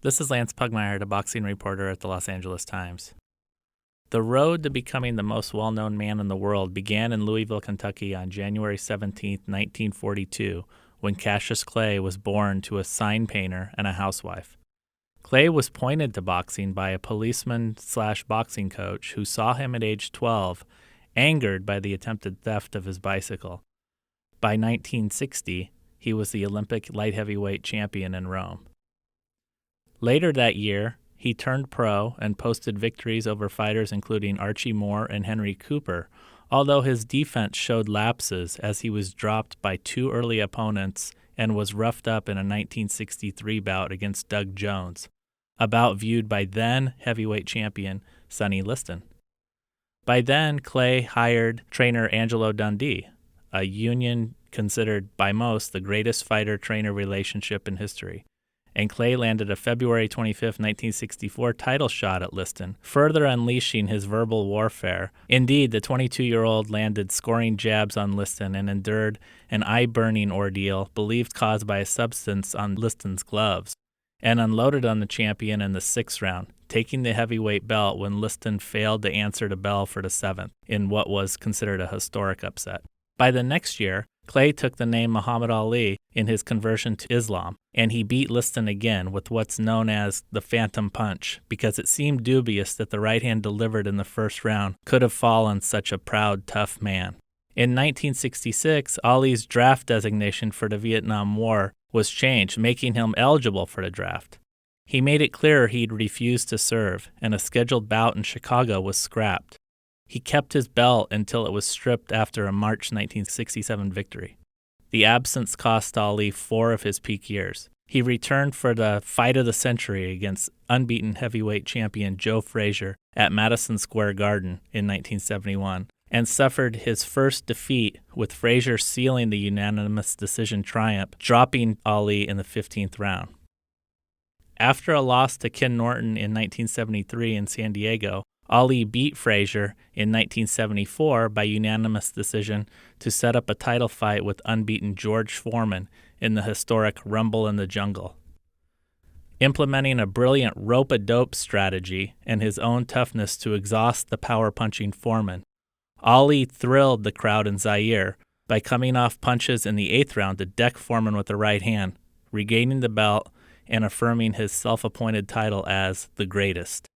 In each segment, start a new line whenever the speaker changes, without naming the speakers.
This is Lance Pugmire, the boxing reporter at the Los Angeles Times. The road to becoming the most well-known man in the world began in Louisville, Kentucky on January 17, 1942, when Cassius Clay was born to a sign painter and a housewife. Clay was pointed to boxing by a policeman/boxing coach who saw him at age 12, angered by the attempted theft of his bicycle. By 1960, he was the Olympic light heavyweight champion in Rome. Later that year, he turned pro and posted victories over fighters including Archie Moore and Henry Cooper, although his defense showed lapses as he was dropped by two early opponents and was roughed up in a 1963 bout against Doug Jones, a bout viewed by then heavyweight champion Sonny Liston. By then, Clay hired trainer Angelo Dundee, a union considered by most the greatest fighter-trainer relationship in history, and Clay landed a February 25, 1964 title shot at Liston, further unleashing his verbal warfare. Indeed, the 22-year-old landed scoring jabs on Liston and endured an eye-burning ordeal believed caused by a substance on Liston's gloves, and unloaded on the champion in the sixth round, taking the heavyweight belt when Liston failed to answer the bell for the seventh, in what was considered a historic upset. By the next year, Clay took the name Muhammad Ali in his conversion to Islam, and he beat Liston again with what's known as the Phantom Punch, because it seemed dubious that the right hand delivered in the first round could have fallen such a proud, tough man. In 1966, Ali's draft designation for the Vietnam War was changed, making him eligible for the draft. He made it clear he'd refuse to serve, and a scheduled bout in Chicago was scrapped. He kept his belt until it was stripped after a March 1967 victory. The absence cost Ali 4 of his peak years. He returned for the fight of the century against unbeaten heavyweight champion Joe Frazier at Madison Square Garden in 1971, and suffered his first defeat with Frazier sealing the unanimous decision triumph, dropping Ali in the 15th round. After a loss to Ken Norton in 1973 in San Diego, Ali beat Frazier in 1974 by unanimous decision to set up a title fight with unbeaten George Foreman in the historic Rumble in the Jungle. Implementing a brilliant rope-a-dope strategy and his own toughness to exhaust the power-punching Foreman, Ali thrilled the crowd in Zaire by coming off punches in the 8th round to deck Foreman with the right hand, regaining the belt and affirming his self-appointed title as the greatest.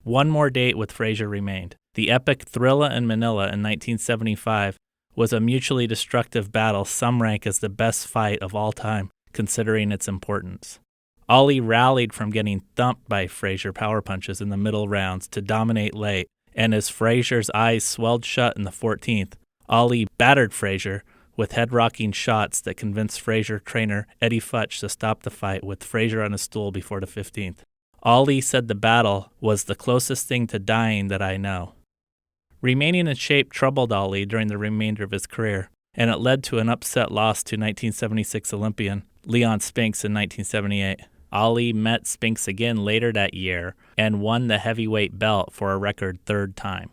One more date with Frazier remained. The epic Thrilla in Manila in 1975 was a mutually destructive battle some rank as the best fight of all time, considering its importance. Ali rallied from getting thumped by Frazier power punches in the middle rounds to dominate late, and as Frazier's eyes swelled shut in the 14th, Ali battered Frazier with head-rocking shots that convinced Frazier trainer Eddie Futch to stop the fight with Frazier on a stool before the 15th. Ali said the battle was the closest thing to dying that I know. Remaining in shape troubled Ali during the remainder of his career, and it led to an upset loss to 1976 Olympian Leon Spinks in 1978. Ali met Spinks again later that year and won the heavyweight belt for a record 3rd time.